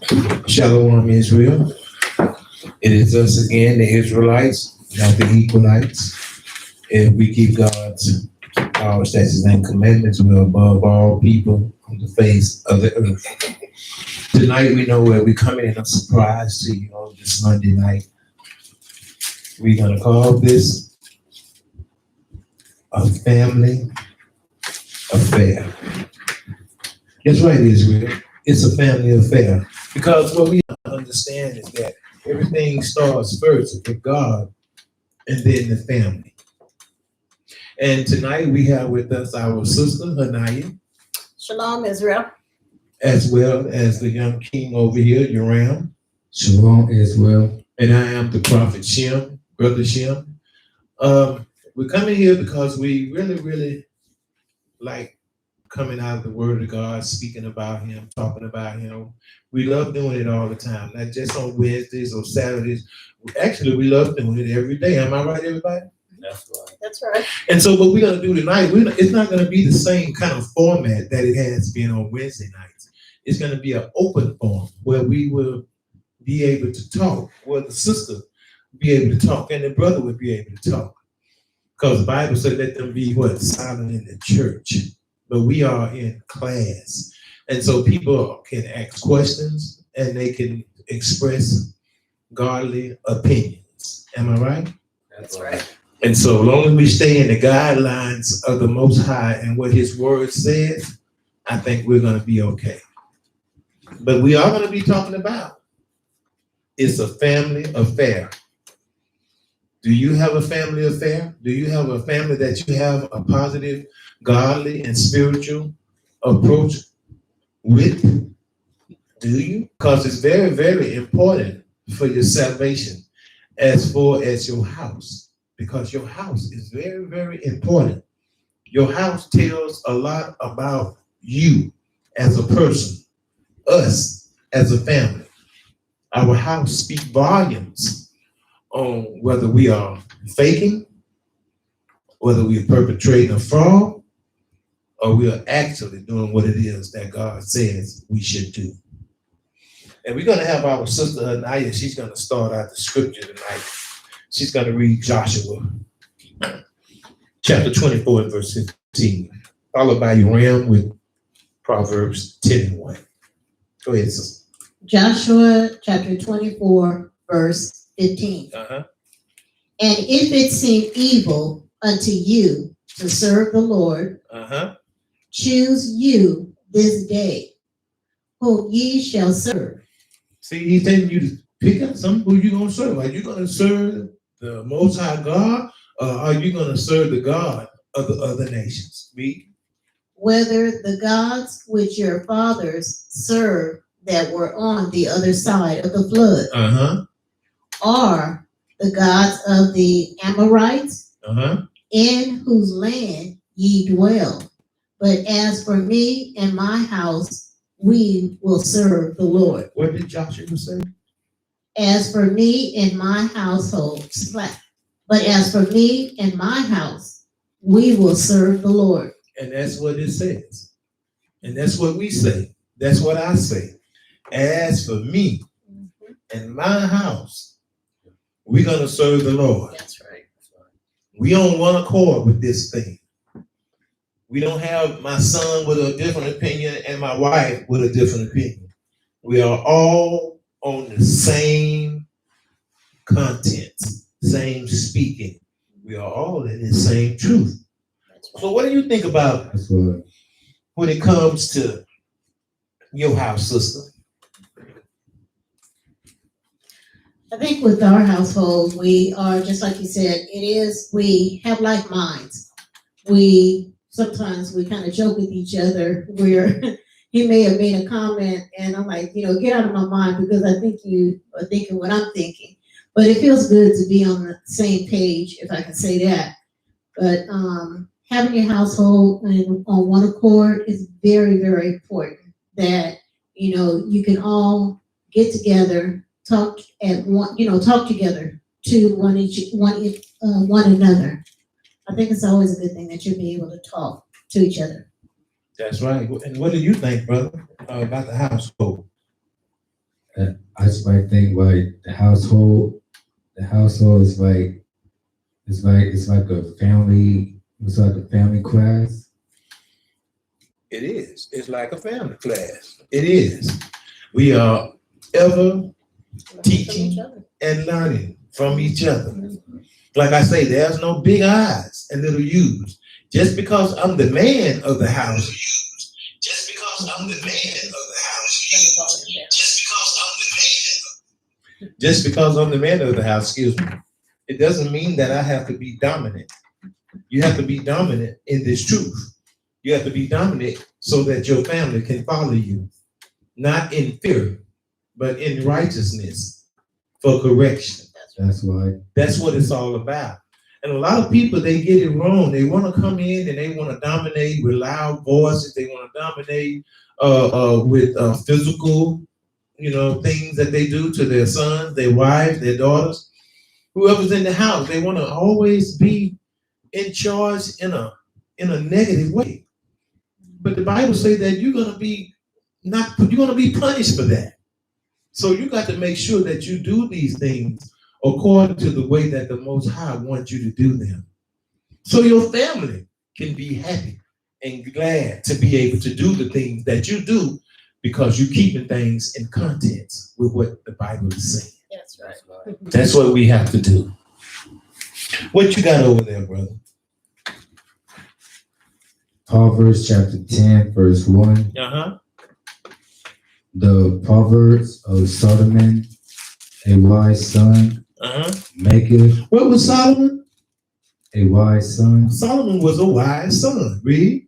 Shalom, Israel. It is us again, the Israelites, not the Equalites. If we keep God's our statutes and commandments, we're above all people on the face of the earth. Tonight, we know where we're coming in a surprise to you on this Monday night. We're going to call this a family affair. That's right, Israel. It's a family affair. Because what we understand is that everything starts first with God and then the family. And tonight we have with us our sister, Hanaya. Shalom, Israel. As well as the young king over here, Yoram. Shalom as well. And I am the prophet Shem, brother Shem. We're coming here because we really like coming out of the word of God, speaking about him, talking about him. We love doing it all the time, not just on Wednesdays or Saturdays. Actually, we love doing it every day. Am I right, everybody? That's right. That's right. And so what we're going to do tonight, it's not going to be the same kind of format that it has been on Wednesday nights. It's going to be an open forum where we will be able to talk, where the sister will be able to talk and the brother will be able to talk. Because the Bible said let them be silent in the church. But we are in class. And so people can ask questions and they can express godly opinions. Am I right? That's right. And so long as we stay in the guidelines of the Most High and what his word says, I think we're going to be okay. But we are going to be talking about it's a family affair. Do you have a family affair? Do you have a family that you have a positive, godly, and spiritual approach with? Do you? Because it's very important for your salvation as far as your house. Because your house is very important. Your house tells a lot about you as a person, us as a family. Our house speaks volumes on whether we are faking, whether we are perpetrating a fraud, or we are actually doing what it is that God says we should do. And we're going to have our sister Hanaya. She's going to start out the scripture tonight. She's going to read Joshua chapter 24 and verse 15, followed by Yoram with Proverbs 10 and 1. Go ahead, sister. Joshua chapter 24, verse 15. Uh-huh. And if it seem evil unto you to serve the Lord, choose you this day whom ye shall serve. See, he's telling you to pick up some who you're going to serve. Are you going to serve the Most High God, or are you going to serve the God of the other nations? Read. Whether the gods which your fathers served that were on the other side of the flood, are the gods of the Amorites, in whose land ye dwell. But as for me and my house, we will serve the Lord. What did Joshua say? As for me and my household, but as for me and my house, we will serve the Lord. And that's what it says. And that's what we say. That's what I say. As for me and my house, we're going to serve the Lord. That's right. We on one accord with this thing. We don't have my son with a different opinion and my wife with a different opinion. We are all on the same content, same speaking. We are all in the same truth. So what do you think about when it comes to your house, sister? I think with our household, we are, just like you said, we have like minds. Sometimes we kind of joke with each other where he may have made a comment and I'm like, get out of my mind because I think you are thinking what I'm thinking. But it feels good to be on the same page, if I can say that. But having your household on one accord is very important. That, you can all get together, talk together to one another. I think it's always a good thing that you'll be able to talk to each other. That's right. And what do you think, brother, about the household? I just might think like the household is like it's like a family. It's like a family class. It is. It's like a family class. It is. We are ever teaching and learning from each other. Like I say, there's no big I's and little U's. Just because I'm the man of the house. Just because I'm the man of the house. Just because I'm the man of the house, excuse me. It doesn't mean that I have to be dominant. You have to be dominant in this truth. You have to be dominant so that your family can follow you. Not in fear, but in righteousness for correction. That's why. That's what it's all about. And a lot of people, they get it wrong. They want to come in and they want to dominate with loud voices. They want to dominate with physical, things that they do to their sons, their wives, their daughters, whoever's in the house. They want to always be in charge in a negative way. But the Bible says that you're going to be punished for that. So you got to make sure that you do these things according to the way that the Most High wants you to do them. So your family can be happy and glad to be able to do the things that you do because you're keeping things in context with what the Bible is saying. That's right. That's what we have to do. What you got over there, brother? Proverbs chapter 10, verse 1. The Proverbs of Solomon, a wise son, maketh. What was Solomon? A wise son. Solomon was a wise son. Read.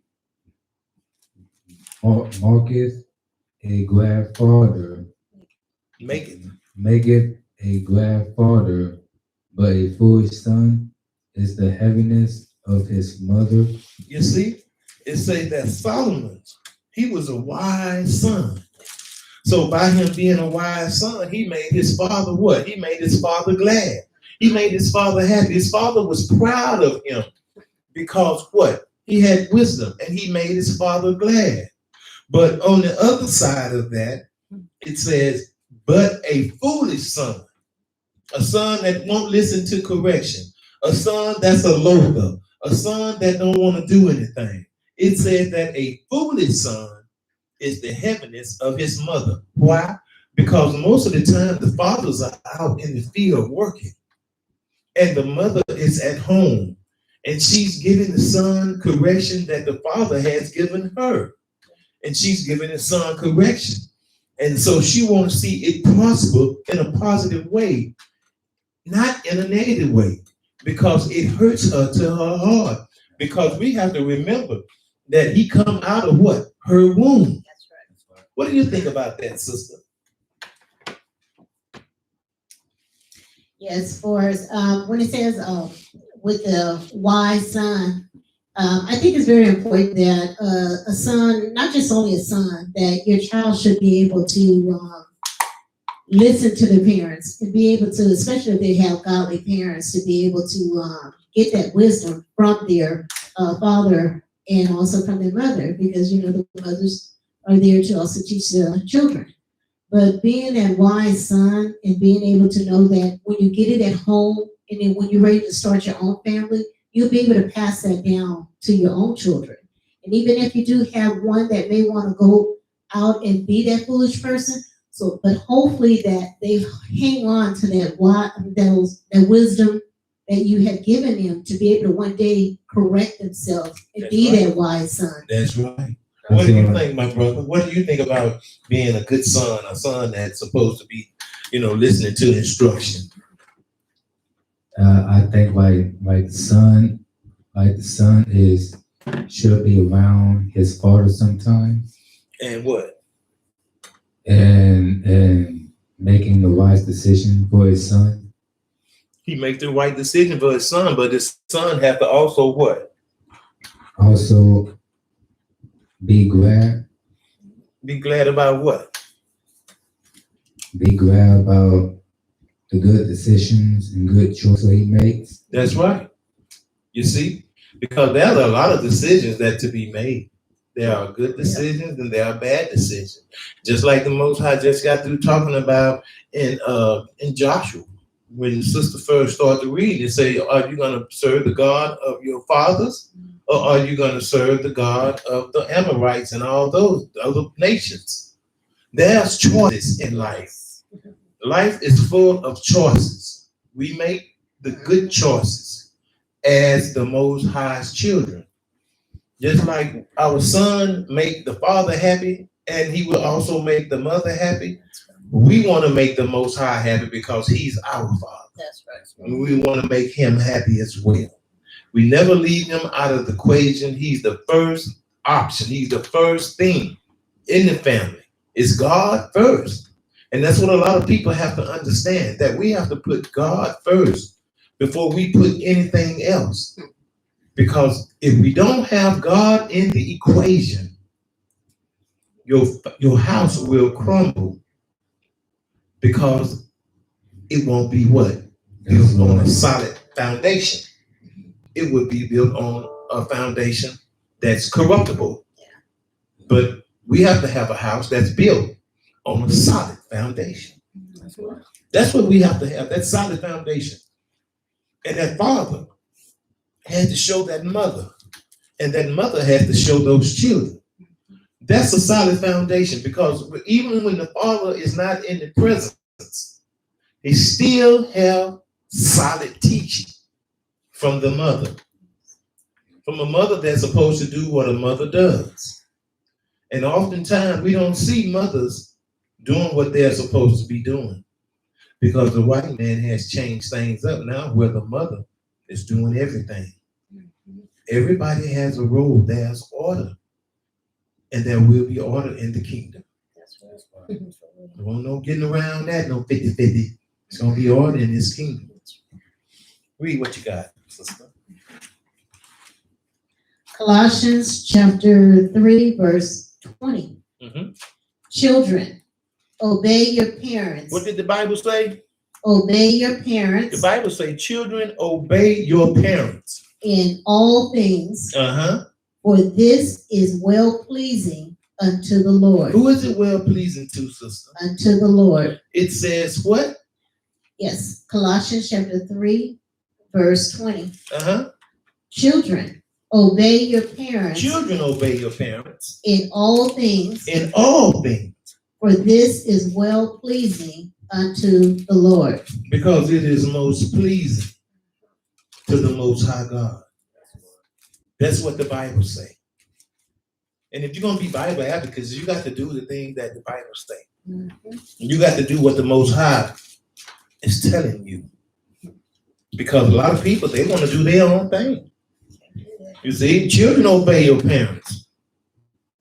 Marketh a glad father. Maketh a glad father, but a foolish son is the heaviness of his mother. You see, it says that Solomon, he was a wise son. So by him being a wise son, he made his father what? He made his father glad. He made his father happy. His father was proud of him because what? He had wisdom and he made his father glad. But on the other side of that, it says, but a foolish son, a son that won't listen to correction, a son that's a loather, a son that don't want to do anything. It says that a foolish son is the heaviness of his mother. Why? Because most of the time the fathers are out in the field working and the mother is at home and she's giving the son correction that the father has given her, and she's giving the son correction. And so she wants to see it prosper in a positive way, not in a negative way, because it hurts her to her heart. Because we have to remember that he come out of what? Her womb. What do you think about that, sister? Yes, for when it says with the wise son, I think it's very important that a son, not just only a son, that your child should be able to listen to their parents and be able to, especially if they have godly parents, to be able to get that wisdom from their father and also from their mother, because the mothers are there to also teach the children. But being that wise son and being able to know that when you get it at home and then when you're ready to start your own family, you'll be able to pass that down to your own children. And even if you do have one that may want to go out and be that foolish person, but hopefully that they hang on to that wisdom that you have given them to be able to one day correct themselves and be that wise son. That's right. What do you think, my brother? What do you think about being a good son, a son that's supposed to be, listening to instruction? I think like the son should be around his father sometimes. And what? And making the wise decision for his son. He make the right decision for his son, but his son have to also what? Also be glad. Be glad about what? Be glad about the good decisions and good choices he makes. That's right. You see, because there are a lot of decisions that to be made. There are good decisions and there are bad decisions. Just like the Most High just got through talking about in Joshua, when the sister first started reading, it say, "Are you going to serve the God of your fathers, or are you going to serve the God of the Amorites and all those other nations?" There's choices in life. Life is full of choices. We make the good choices as the Most High's children. Just like our son make the father happy, and he will also make the mother happy. We want to make the Most High happy because he's our father. That's right. And we want to make him happy as well. We never leave him out of the equation. He's the first option. He's the first thing in the family. It's God first. And that's what a lot of people have to understand, that we have to put God first before we put anything else. Because if we don't have God in the equation, your house will crumble, because it won't be what? Built on a solid foundation. It would be built on a foundation that's corruptible. But we have to have a house that's built on a solid foundation. That's what we have to have, that solid foundation. And that father had to show that mother, and that mother had to show those children. That's a solid foundation, because even when the father is not in the presence, he still have solid teaching from the mother. From a mother that's supposed to do what a mother does. And oftentimes we don't see mothers doing what they're supposed to be doing, because the white man has changed things up now where the mother is doing everything. Everybody has a role. There's order. And there will be order in the kingdom. There won't no getting around that, no 50-50. It's going to be order in this kingdom. Read what you got, sister. Colossians chapter 3, verse 20. Children, obey your parents. What did the Bible say? Obey your parents. The Bible say, children, obey your parents. In all things. For this is well-pleasing unto the Lord. Who is it well-pleasing to, sister? Unto the Lord. It says what? Yes, Colossians chapter 3, verse 20. Children, obey your parents. Children, obey your parents. In all things. In all things. For this is well-pleasing unto the Lord. Because it is most pleasing to the Most High God. That's what the Bible say. And if you're going to be Bible advocates, you got to do the things that the Bible say. You got to do what the Most High is telling you. Because a lot of people, they want to do their own thing. You see, children, obey your parents.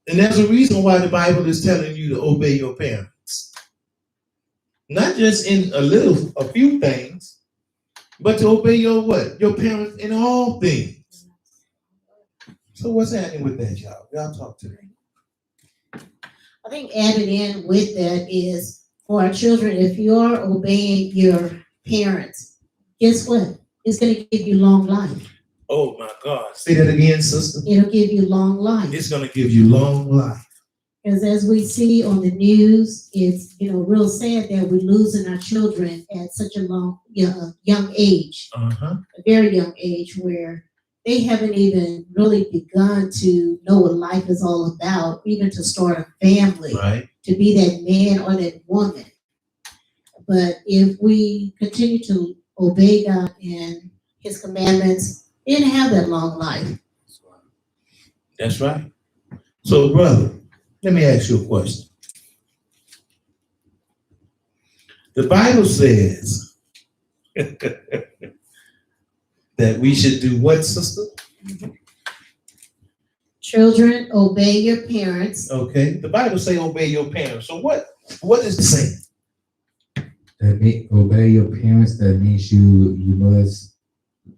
And there's a reason why the Bible is telling you to obey your parents. Not just in a few things, but to obey your what? Your parents in all things. So what's happening with that, y'all? Y'all talk to me. I think added in with that is, for our children, if you're obeying your parents, guess what? It's going to give you long life. Oh my God. Say that again, sister. It'll give you long life. It's going to give you long life. Because as we see on the news, it's real sad that we're losing our children at such a young age, a very young age, where they haven't even really begun to know what life is all about, even to start a family, right, to be that man or that woman. But if we continue to obey God and His commandments, then have that long life. That's right. So, brother, let me ask you a question. The Bible says that we should do what, sister? Children, obey your parents. Okay. The Bible say obey your parents. So what is it saying? Obey your parents. That means you must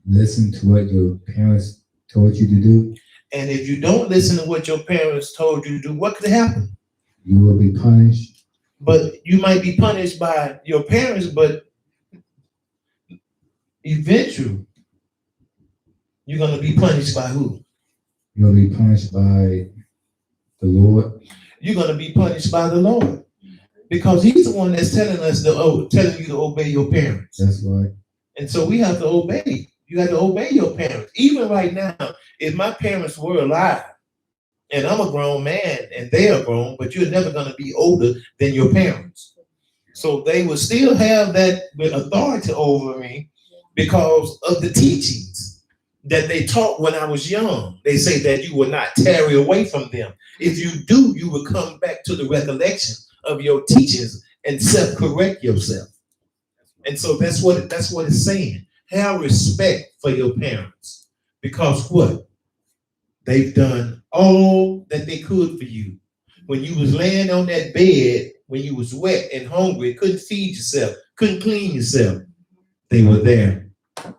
listen to what your parents told you to do. And if you don't listen to what your parents told you to do, what could happen? You will be punished. But you might be punished by your parents, but eventually you're going to be punished by who? You'll be punished by the Lord. You're going to be punished by the Lord. Because he's the one that's telling us telling you to obey your parents. That's right. And so we have to obey. You have to obey your parents. Even right now, if my parents were alive, and I'm a grown man and they are grown, but you're never going to be older than your parents. So they will still have that authority over me because of the teachings that they taught when I was young. They say that you will not tarry away from them. If you do, you will come back to the recollection of your teachings and self-correct yourself. And so that's what it's saying. Have respect for your parents, because what? They've done all that they could for you. When you was laying on that bed, when you was wet and hungry, couldn't feed yourself, couldn't clean yourself, they were there.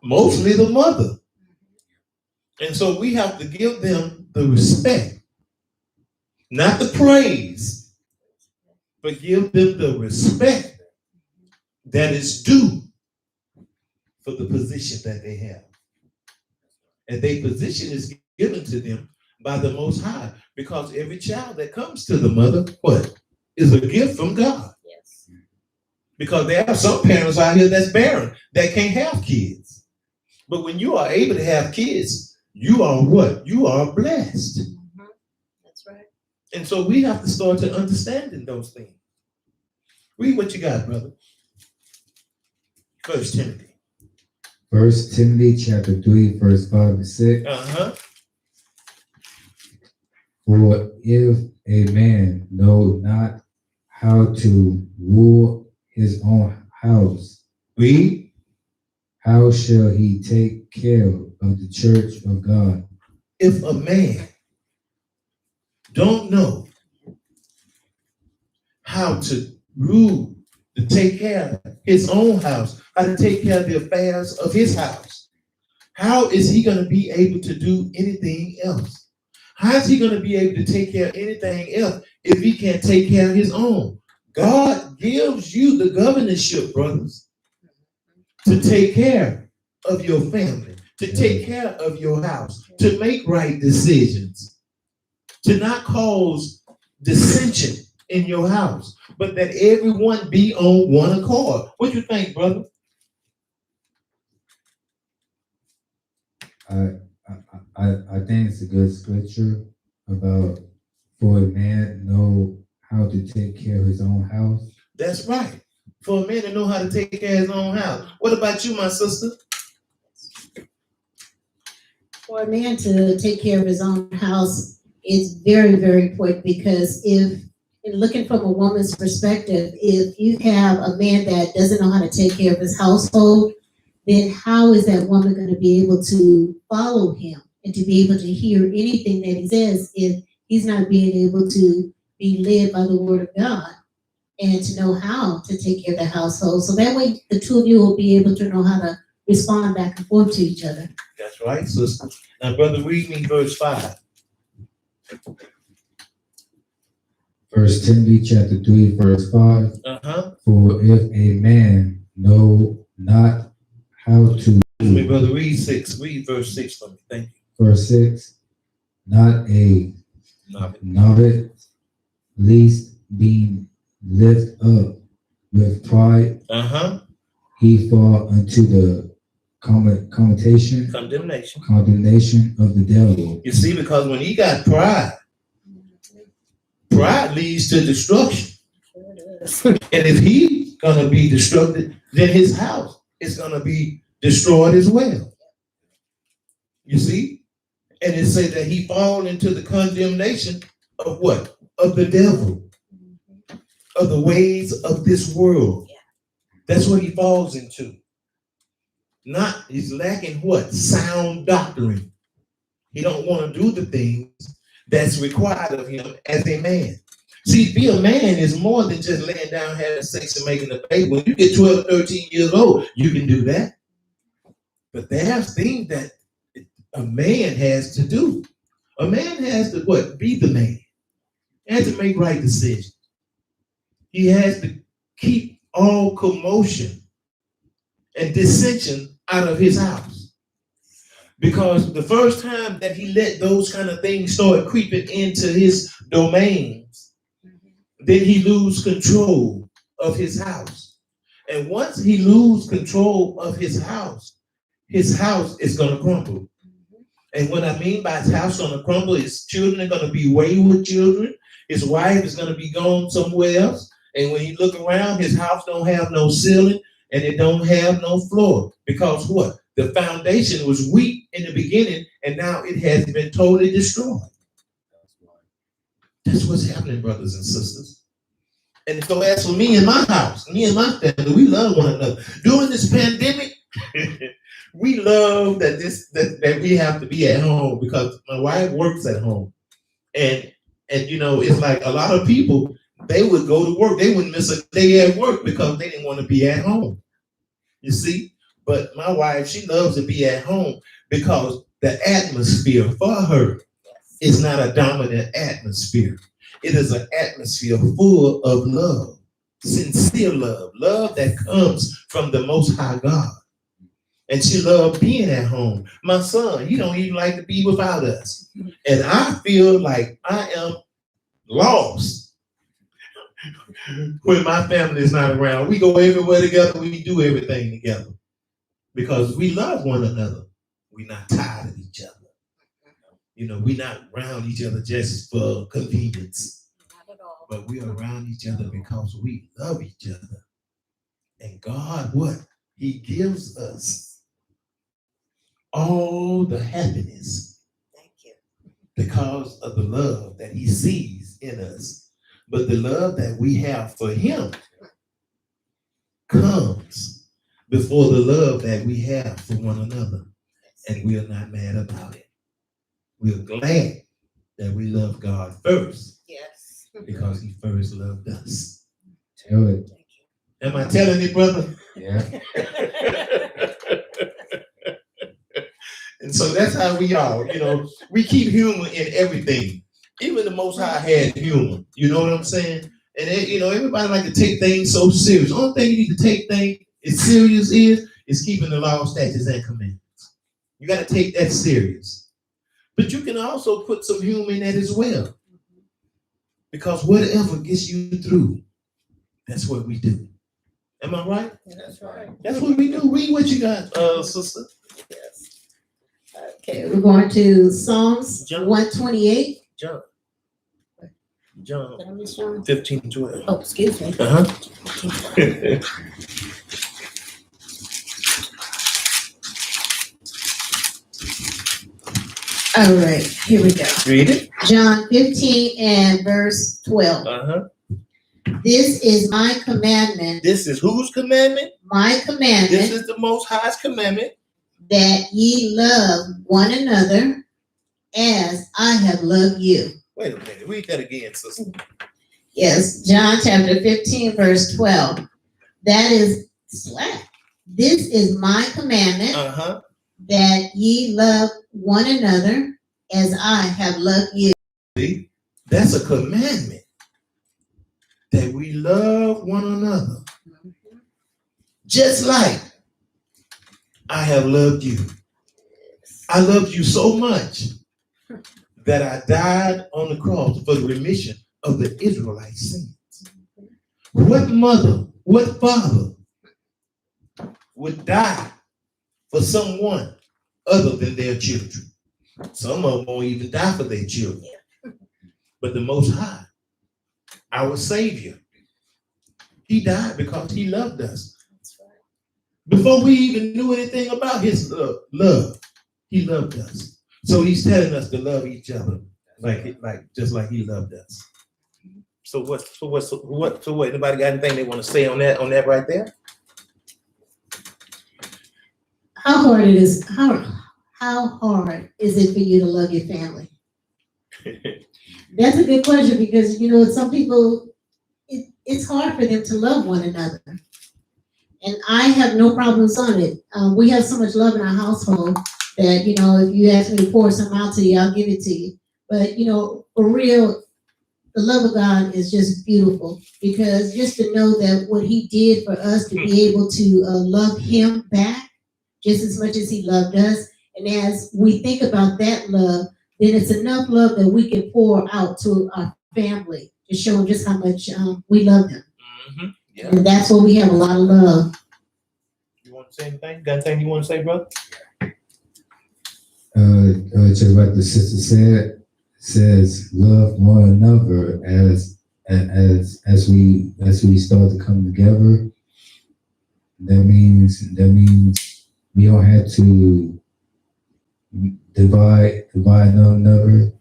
Mostly the mother. And so we have to give them the respect, not the praise, but give them the respect that is due for the position that they have. And their position is given to them by the Most High, because every child that comes to the mother, what? Is a gift from God. Yes. Because there are some parents out here that's barren, that can't have kids. But when you are able to have kids, you are what? You are blessed. Mm-hmm. That's right. And so we have to start to understanding those things. Read what you got, brother. 1 Timothy. 1 Timothy chapter 3, verse 5 and 6. For if a man know not how to rule his own house, Read. how shall he take care of the church of God? If a man don't know how to rule, to take care of his own house, how to take care of the affairs of his house, how is he going to be able to do anything else? How is he going to be able to take care of anything else if he can't take care of his own? God gives you the governorship, brothers, to take care of your family, to take care of your house, to make right decisions, to not cause dissension in your house, but that everyone be on one accord. What do you think, brother? I think it's a good scripture about for a man know how to take care of his own house. That's right. For a man to know how to take care of his own house. What about you, my sister? For a man to take care of his own house is very, very important, because if, looking from a woman's perspective, if you have a man that doesn't know how to take care of his household, then how is that woman going to be able to follow him and to be able to hear anything that he says if he's not being able to be led by the word of God and to know how to take care of the household? So that way the two of you will be able to know how to respond back and forth to each other. That's right, sister. Now, brother, read me verse 5. 1 Timothy chapter 3, verse 5. For if a man know not how to... Excuse me, brother, read 6. Read verse 6 for me. Thank you. Verse 6. Not a novice, least being lifted up with pride, he fall unto the condemnation of the devil. You see, because when he got pride leads to destruction. And if he's going to be destructed, then his house is going to be destroyed as well. You see? And it says that he fall into the condemnation of what? Of the devil. Of the ways of this world. That's what he falls into. Not, he's lacking what? Sound doctrine. He don't want to do the things that's required of him as a man. See, be a man is more than just laying down, having sex, and making a baby. When you get 12, 13 years old, you can do that. But there's things that a man has to do. A man has to what? Be the man. He has to make right decisions. He has to keep all commotion and dissension out of his house. Because the first time that he let those kind of things start creeping into his domains, then he lose control of his house. And once he lose control of his house is going to crumble. And what I mean by his house going to crumble, his children are going to be wayward children. His wife is going to be gone somewhere else. And when you look around, his house don't have no ceiling and it don't have no floor. Because what? The foundation was weak in the beginning and now it has been totally destroyed. That's what's happening, brothers and sisters. And so as for me and my house, me and my family, we love one another. During this pandemic, we love that we have to be at home because my wife works at home. And you know, it's like a lot of people, they would go to work. They wouldn't miss a day at work because they didn't want to be at home. You see? But my wife, she loves to be at home because the atmosphere for her is not a dominant atmosphere. It is an atmosphere full of love, sincere love, love that comes from the Most High God. And she loved being at home. My son, he don't even like to be without us. And I feel like I am lost when my family is not around. We go everywhere together. We do everything together because we love one another. We're not tired of each other. You know, we're not around each other just for convenience. Not at all. But we are around each other because we love each other. And God, what? He gives us all the happiness. Thank you. Because of the love that he sees in us. But the love that we have for him comes before the love that we have for one another. And we are not mad about it. We are glad that we love God first. Yes. Because he first loved us. Tell it. Am I telling you, brother? Yeah. And so that's how we are. You know, we keep humor in everything. Even the Most High had humor. You know what I'm saying? And you know, everybody like to take things so serious. The only thing you need to take things as serious is keeping the law, statutes, and commandments. You got to take that serious. But you can also put some humor in that as well. Because whatever gets you through, that's what we do. Am I right? That's right. That's what we do. Read what you got, sister. Yes. Okay, we're going to Psalms 128. John 15:12. Oh, excuse me. All right, here we go. Read it. John 15 and verse 12. This is my commandment. This is whose commandment? My commandment. This is the Most High's commandment. That ye love one another as I have loved you. Wait a minute. Read that again, sister. Yes, John chapter 15, verse 12. That is slack. This is my commandment. That ye love one another as I have loved you. See, that's a commandment. That we love one another. Just like I have loved you. I loved you so much that I died on the cross for the remission of the Israelites' sins. What mother, what father would die for someone other than their children? Some of them won't even die for their children. But the Most High, our Savior, he died because he loved us. Before we even knew anything about his love, he loved us. So he's telling us to love each other just like he loved us. So what? Anybody got anything they want to say on that right there? How hard is it for you to love your family? That's a good question because you know some people it's hard for them to love one another, and I have no problems on it. We have so much love in our household that you know if you ask me to pour some out to you, I'll give it to you. But you know, for real, the love of God is just beautiful because just to know that what He did for us to be able to love Him back just as much as He loved us. And as we think about that love, then it's enough love that we can pour out to our family to show them just how much we love them. Mm-hmm. Yeah. And that's where we have a lot of love. You want to say anything? Got anything you want to say, brother? Just like the sister said, says love one another as we start to come together. That means we don't have to divide one another.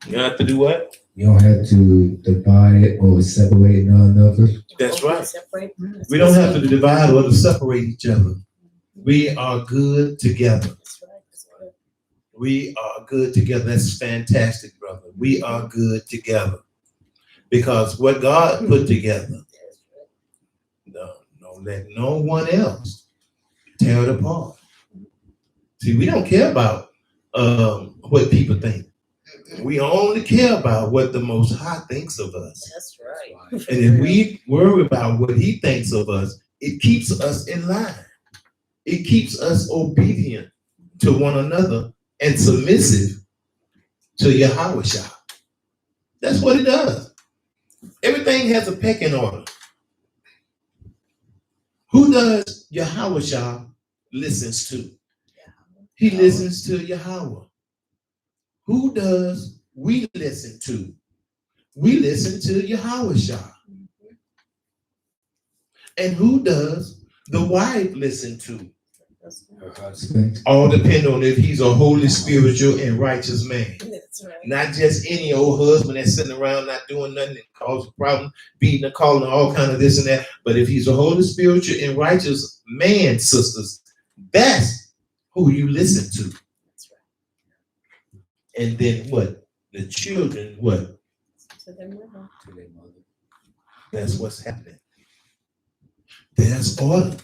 You don't have to do what? You don't have to divide or separate one another. That's right. We don't have to divide or to separate each other. We are good together. We are good together. That's fantastic, brother. We are good together. Because what God put together, don't let no one else tear it apart. See, we don't care about what people think. We only care about what the Most High thinks of us. That's right. And if we worry about what He thinks of us, it keeps us in line. It keeps us obedient to one another and submissive to Yahweh Shah. That's what it does. Everything has a pecking order. Who does Yahweh Shah listens to? He listens to Yahweh. Who does we listen to? We listen to Yahweh Shah. And who does the wife listen to? Her husband. All depend on if he's a holy, spiritual, and righteous man. That's right. Not just any old husband that's sitting around not doing nothing and cause a problem, beating and calling all kind of this and that. But if he's a holy, spiritual, and righteous man, sisters, that's who you listen to. That's right. And then what? The children, what? To their mother. To their mother. That's what's happening. There's order.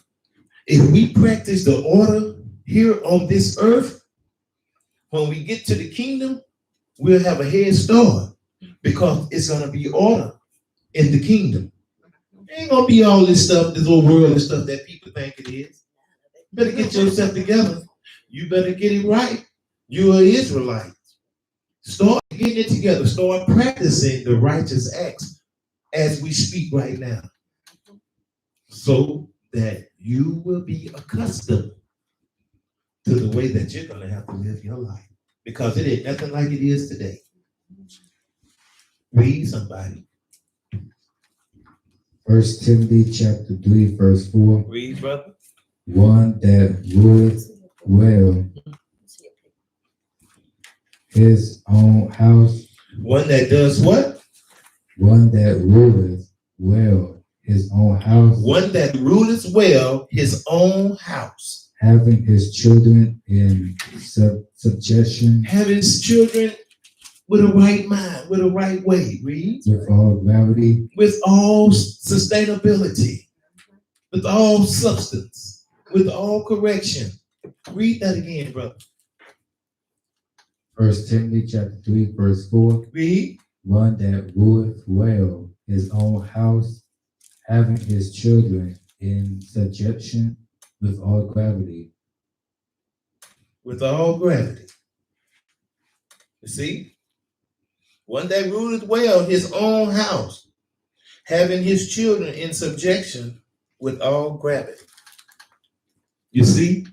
If we practice the order here on this earth, when we get to the kingdom, we'll have a head start because it's going to be order in the kingdom. It ain't going to be all this stuff, this little worldly stuff that people think it is. You better get yourself together. You better get it right. You're an Israelite. Start getting it together. Start practicing the righteous acts as we speak right now, so that you will be accustomed to the way that you're going to have to live your life, because it ain't nothing like it is today. Read somebody. 1 Timothy chapter 3, verse 4. Read, brother. One that ruleth well his own house. One that does what? One that ruleth well his own house. One that ruleth well his own house. Having his children in subjection. Having his children with a right mind, with a right way. Read. With all gravity. With all sustainability. With all substance. With all correction. Read that again, brother. 1 Timothy chapter 3, verse 4. Read. One that ruleth well his own house, having his children in subjection with all gravity. With all gravity. You see? One that ruleth well his own house, having his children in subjection with all gravity. You see?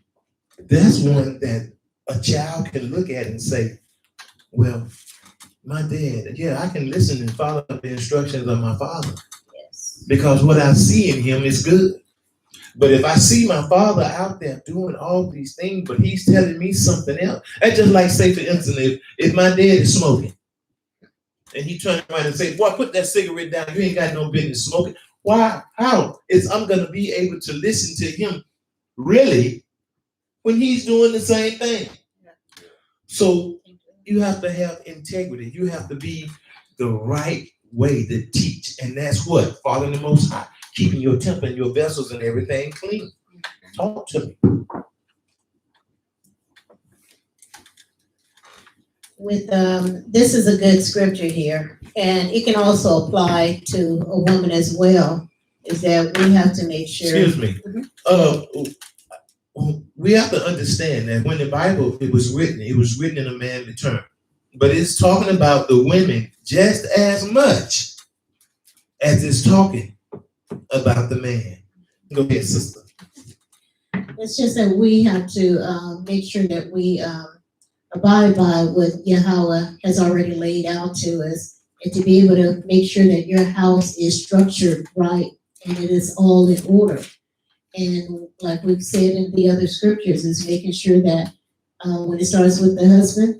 That's one that a child can look at and say, well, my dad, yeah, I can listen and follow the instructions of my father. Yes. Because what I see in him is good. But if I see my father out there doing all these things, but he's telling me something else, that's just like, say, for instance, if my dad is smoking, and he turned around and say, boy, put that cigarette down, you ain't got no business smoking. Why? How? I'm going to be able to listen to him really when he's doing the same thing. So you have to have integrity. You have to be the right way to teach. And that's what? Following the Most High. Keeping your temple and your vessels and everything clean. Talk to me. With this is a good scripture here, and it can also apply to a woman as well, is that we have to make sure. Excuse me. We have to understand that when the Bible it was written in a manly term. But it's talking about the women just as much as it's talking about the man. Go ahead, sister. It's just that we have to make sure that we abide by what Yahweh has already laid out to us, and to be able to make sure that your house is structured right and it is all in order. And like we've said in the other scriptures, is making sure that when it starts with the husband,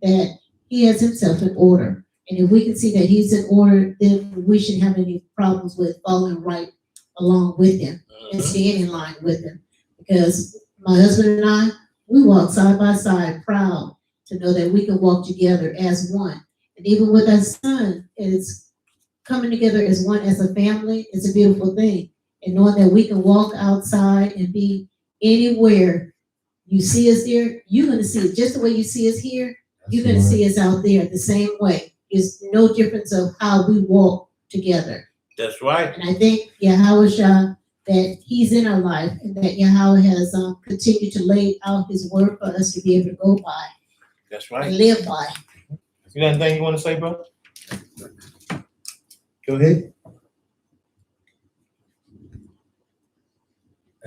that he has himself in order. And if we can see that he's in order, then we shouldn't have any problems with following right along with him and staying in line with him. Because my husband and I, we walk side by side, proud to know that we can walk together as one. And even with our son, it's coming together as one, as a family. It's a beautiful thing. And knowing that we can walk outside and be anywhere you see us there, you're going to see it just the way you see us here. You're going to see us out there the same way. There's no difference of how we walk together. That's right. And I think Yahweh Shah, that he's in our life, and that Yahweh has continued to lay out his word for us to be able to go by. That's right. And live by. You got anything you want to say, bro? Go ahead.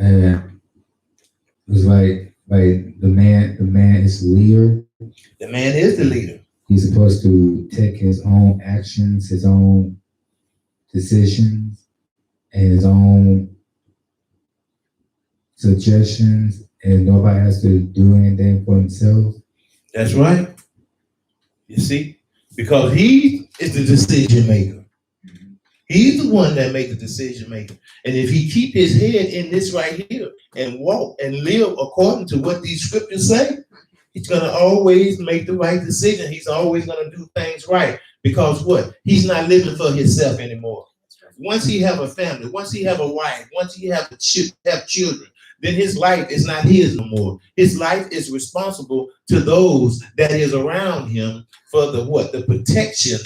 It was like the man is the leader. The man is the leader. He's supposed to take his own actions, his own decisions, and his own suggestions, and nobody has to do anything for himself. That's right. You see? Because he is the decision maker. He's the one that makes the decision maker. And if he keep his head in this right here and walk and live according to what these scriptures say, he's going to always make the right decision. He's always going to do things right. Because what? He's not living for himself anymore. Once he have a family, once he have a wife, once he have children, then his life is not his no more. His life is responsible to those that is around him for the what? The protection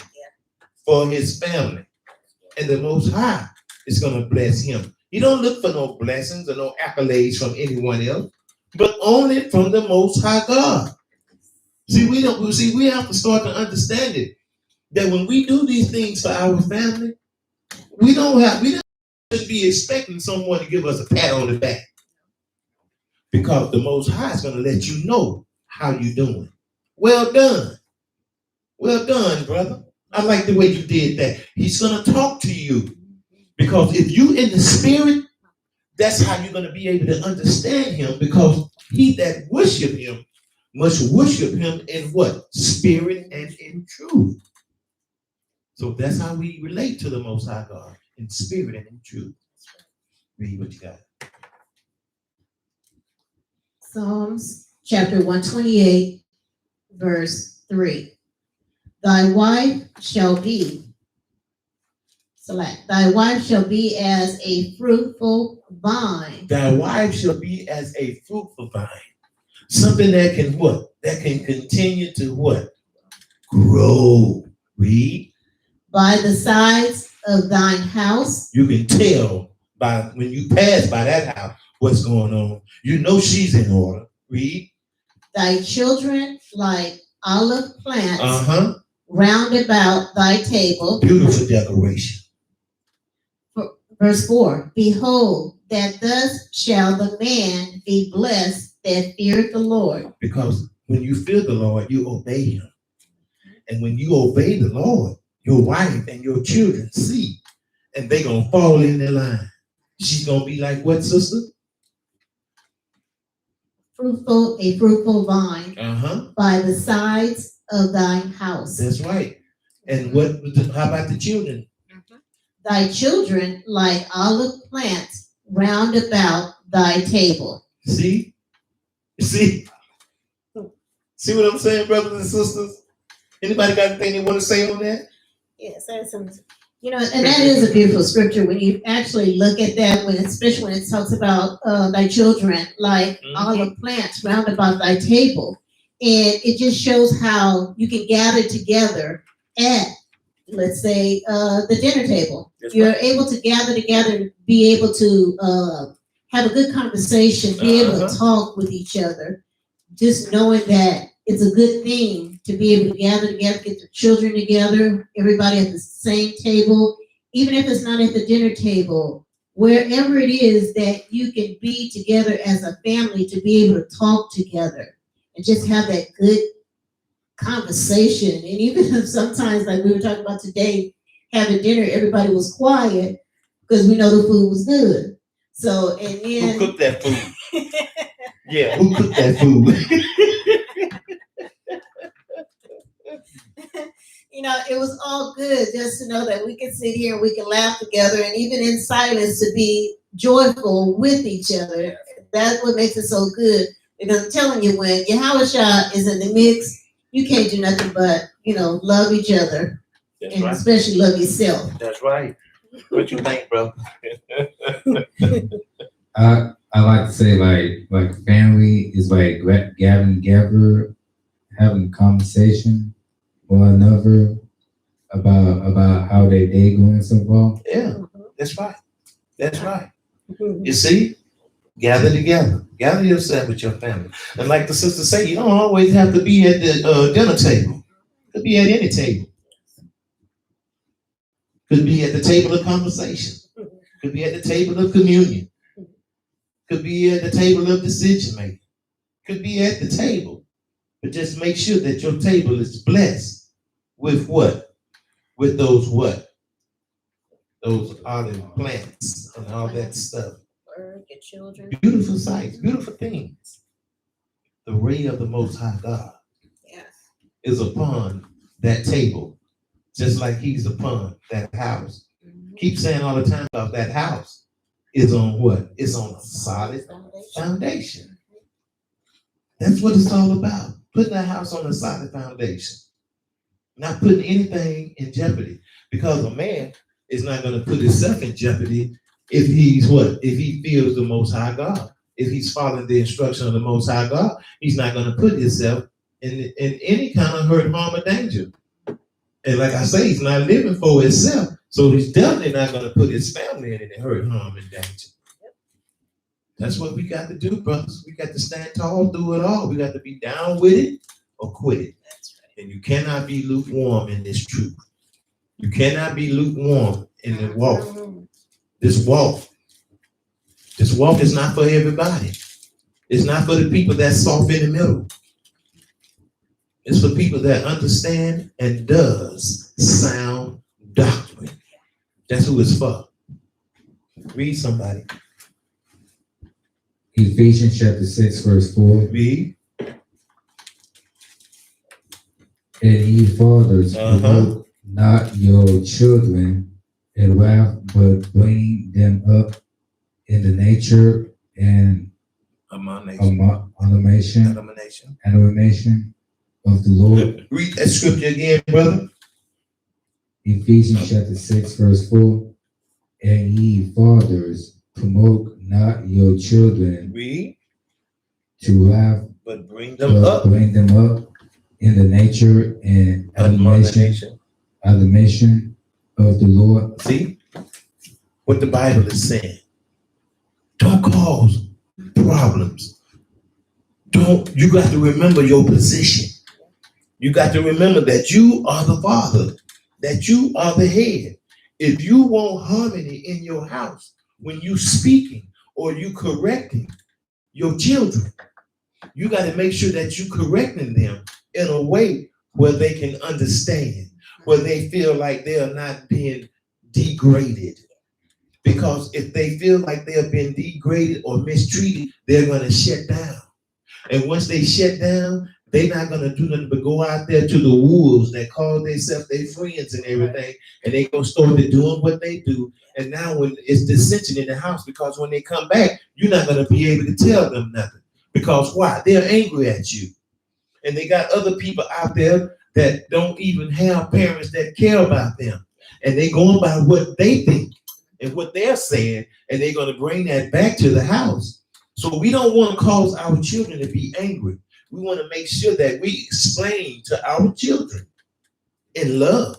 for his family. And the Most High is going to bless him. He don't look for no blessings or no accolades from anyone else, but only from the Most High God. See, we have to start to understand it, that when we do these things for our family, we don't be expecting someone to give us a pat on the back, because the Most High is going to let you know how you doing. Well done, brother. I like the way you did that. He's going to talk to you, because if you in the spirit, that's how you're going to be able to understand him, because he that worship him must worship him in what? Spirit and in truth. So that's how we relate to the Most High God, in spirit and in truth. Read what you got. Psalms chapter 128, verse 3. Thy wife shall be as a fruitful vine. Thy wife shall be as a fruitful vine. Something that can what? That can continue to what? Grow. Read. By the sides of thine house. You can tell by when you pass by that house what's going on. You know she's in order. Read. Thy children like olive plants round about thy table. Beautiful decoration. Verse 4. Behold, that thus shall the man be blessed that feareth the Lord. Because when you fear the Lord, you obey him. And when you obey the Lord, your wife and your children see, and they're going to fall in their line. She's going to be like what, sister? A fruitful vine by the sides of thine house. That's right. And how about the children? Thy children like olive plants round about thy table. See what I'm saying, brothers and sisters? Anybody got anything they want to say on that? Yes, and that is a beautiful scripture when you actually look at that, especially when it talks about thy children like olive plants round about thy table. And it just shows how you can gather together at, let's say, the dinner table. That's You're right. able to gather together, be able to have a good conversation, be able to talk with each other, just knowing that it's a good thing to be able to gather together, get the children together, everybody at the same table, even if it's not at the dinner table, wherever it is that you can be together as a family to be able to talk together and just have that good conversation. And even if sometimes, like we were talking about today, having dinner, everybody was quiet because we know the food was good. So, and Who then cooked that food? Yeah, who cooked that food? it was all good just to know that we can sit here and we can laugh together and even in silence to be joyful with each other. That's what makes it so good. Because I'm telling you, when Yahweh is in the mix, you can't do nothing but, love each other. That's and right. especially love yourself. That's right. What you think, bro? I like to say like family is like gathering together, having a conversation with one another about how their day going so far. Yeah, that's right. That's right. You see? Gather together. Gather yourself with your family. And like the sister say, you don't always have to be at the dinner table. Could be at any table. Could be at the table of conversation. Could be at the table of communion. Could be at the table of decision making. Could be at the table. But just make sure that your table is blessed with what? With those what? Those olive plants and all that stuff. Word, your children. Beautiful sights, beautiful things. The ray of the Most High God Yes. is upon that table, just like he's upon that house. Keep saying all the time about that house is on what? It's on a solid foundation. That's what it's all about. Putting that house on a solid foundation. Not putting anything in jeopardy. Because a man is not going to put himself in jeopardy if he's what? If he feels the Most High God. If he's following the instruction of the Most High God, he's not going to put himself in any kind of hurt, harm, or danger. And like I say, he's not living for himself. So he's definitely not going to put his family in any hurt, harm, and danger. That's what we got to do, brothers. We got to stand tall through it all. We got to be down with it or quit it. That's right. And you cannot be lukewarm in this truth. You cannot be lukewarm in the walk. This walk is not for everybody. It's not for the people that's soft in the middle. It's for people that understand and does sound doctrine. That's who it's for. Read somebody. Ephesians chapter 6, verse 4. Read. And ye fathers, provoke not your children in wrath, but bring them up in the nature and animation of the Lord. Read that scripture again, brother. Ephesians chapter 6, verse 4. And ye fathers, provoke not your children Read. to wrath, But bring them up. bring them up in the nature and animation of the Lord. See what the Bible is saying. Don't cause problems. You got to remember your position. You got to remember that you are the father, that you are the head. If you want harmony in your house, when you speaking or you correcting your children, you got to make sure that you correcting them in a way where they can understand, where they feel like they are not being degraded. Because if they feel like they have been degraded or mistreated, they're going to shut down. And once they shut down, they're not going to do nothing but go out there to the wolves that call themselves their friends and everything, and they going to start to doing what they do. And now when it's dissension in the house, because when they come back, you're not going to be able to tell them nothing. Because why? They're angry at you. And they got other people out there that don't even have parents that care about them. And they going by what they think and what they're saying, and they're going to bring that back to the house. So we don't want to cause our children to be angry. We want to make sure that we explain to our children in love.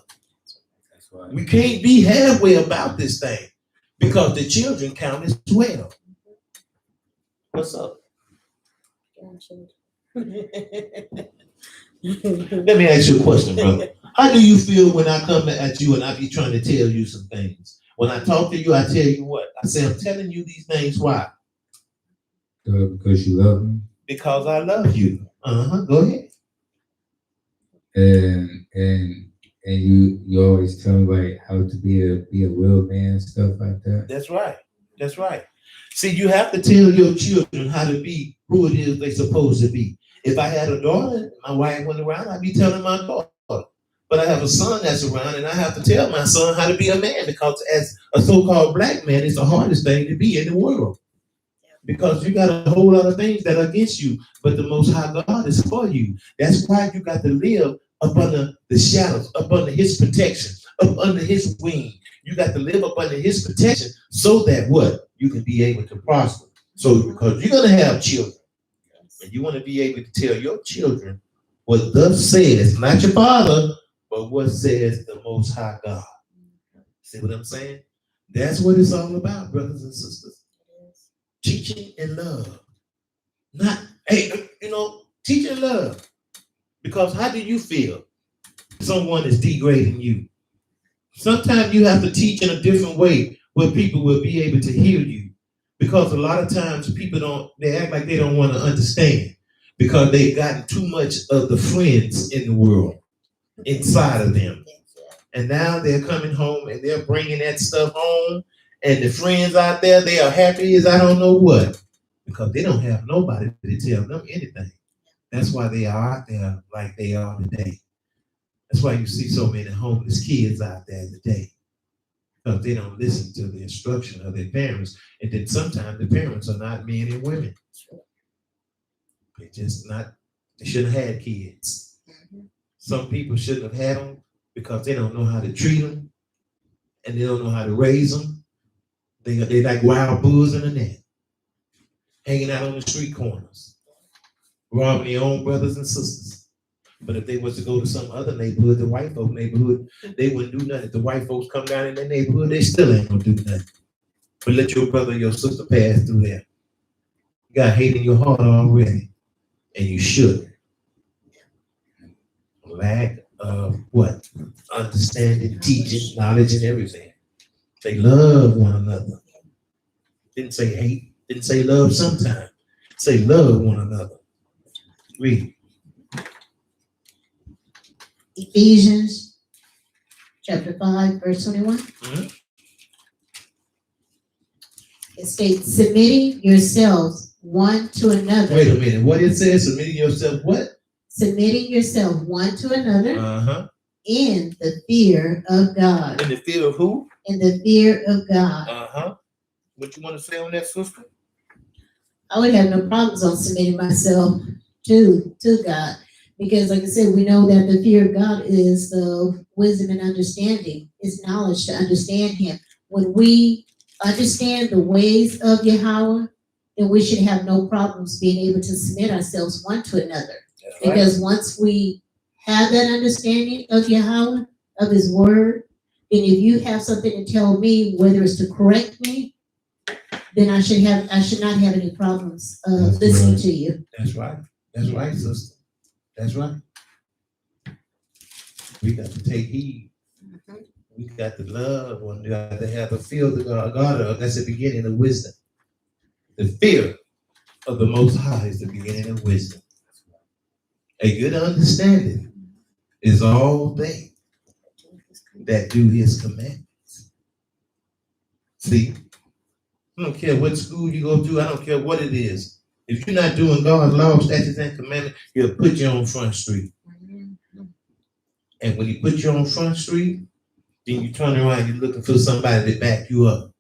That's right. We can't be halfway about this thing because the children count as well. What's up? Let me ask you a question, brother. How do you feel when I come at you and I be trying to tell you some things? When I talk to you, I tell you what? I say, I'm telling you these things. Why? Because you love me. Because I love you. Go ahead. And you always tell me like how to be a real man, stuff like that. That's right. That's right. See, you have to tell your children how to be who it is they're supposed to be. If I had a daughter, my wife went around, I'd be telling my daughter. But I have a son that's around, and I have to tell my son how to be a man, because as a so-called black man, it's the hardest thing to be in the world. Because you got a whole lot of things that are against you, but the Most High God is for you. That's why you got to live up under the shadows, up under His protection, up under His wing. You got to live up under His protection so that what? You can be able to prosper. So because you're going to have children, and you want to be able to tell your children what thus says, not your father, but what says the Most High God. See what I'm saying? That's what it's all about, brothers and sisters. Teaching and love. Not, hey, teaching love. Because how do you feel someone is degrading you? Sometimes you have to teach in a different way where people will be able to hear you. Because a lot of times people they act like they don't want to understand, because they've gotten too much of the friends in the world inside of them. And now they're coming home and they're bringing that stuff home. And the friends out there, they are happy as I don't know what, because they don't have nobody to tell them anything. That's why they are out there like they are today. That's why you see so many homeless kids out there today, because they don't listen to the instruction of their parents. And then sometimes the parents are not men and women. They shouldn't have had kids. Some people shouldn't have had them because they don't know how to treat them, and they don't know how to raise them. They like wild bulls in the net, hanging out on the street corners, robbing their own brothers and sisters. But if they was to go to some other neighborhood, the white folk neighborhood, they wouldn't do nothing. If the white folks come down in their neighborhood, they still ain't gonna do nothing. But let your brother or your sister pass through there. You got hate in your heart already, and you shouldn't. Lack of what? Understanding, teaching, knowledge, and everything. They love one another. Didn't say hate. Didn't say love sometimes. Say love one another. Read. Ephesians chapter 5, verse 21. It states, submitting yourselves one to another. Wait a minute. What it says? Submitting yourself what? Submitting yourself one to another in the fear of God. In the fear of who? In the fear of God. What you want to say on that, sister? I would have no problems on submitting myself to God. Because like I said, we know that the fear of God is the wisdom and understanding, is knowledge to understand Him. When we understand the ways of Yahweh, then we should have no problems being able to submit ourselves one to another. That's because once we have that understanding of Yahweh, of His word, then if you have something to tell me, whether it's to correct me, then I should not have any problems listening to you. That's right. That's right, sister. That's right. We got to take heed. We got to love one. We got to have the fear of God. That's the beginning of wisdom. The fear of the Most High is the beginning of wisdom. A good understanding is all they that do His commandments. See, I don't care what school you go to. I don't care what it is. If you're not doing God's law, statutes, and commandments, He'll put you on Front Street. And when He put you on Front Street, then you turn around, you're looking for somebody to back you up.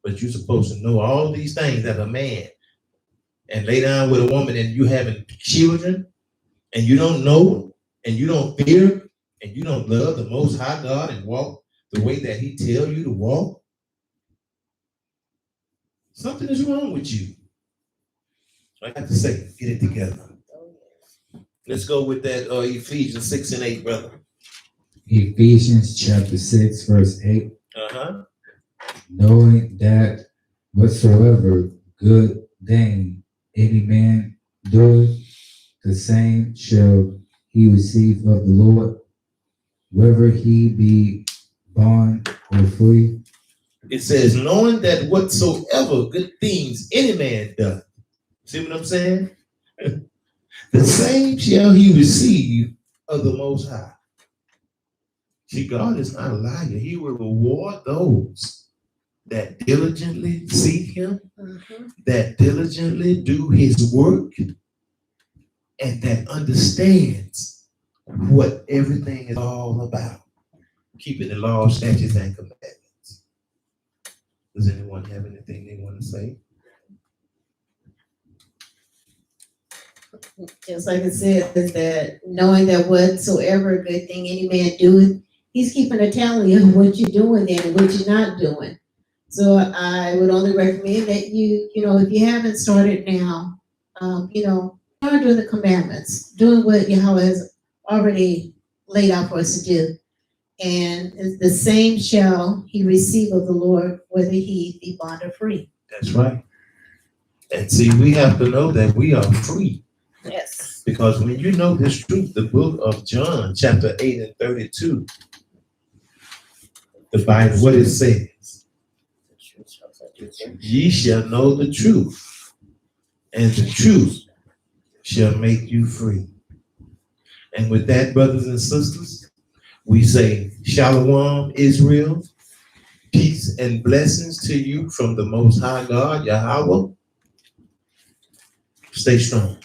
But you're supposed to know all these things as a man, and lay down with a woman, and you having children, and you don't know, and you don't fear, and you don't love the Most High God and walk the way that He tells you to walk. Something is wrong with you. I got to say, get it together. Let's go with that Ephesians 6 and 8, brother. Ephesians chapter 6, verse 8. Knowing that whatsoever good thing any man doeth, the same shall he received of the Lord, whether he be bond or free. It says, knowing that whatsoever good things any man doth. See what I'm saying? The same shall he receive of the Most High. See, God is not a liar. He will reward those that diligently seek him, that diligently do his work, and that understands what everything is all about. Keeping the law, statutes, and commandments. Does anyone have anything they want to say? Just like it says, is that knowing that whatsoever good thing any man doeth, he's keeping a tally of what you're doing then and what you're not doing. So I would only recommend that if you haven't started now, start doing the commandments, doing what Yahweh has already laid out for us to do. And the same shall he receive of the Lord, whether he be bond or free. That's right. And see, we have to know that we are free. Yes. Because when you know this truth, the book of John, chapter 8 and 32, the Bible, what it says, ye shall know the truth, and the truth shall make you free. And with that, brothers and sisters, we say, Shalom, Israel, peace and blessings to you from the Most High God, Yahweh. Stay strong.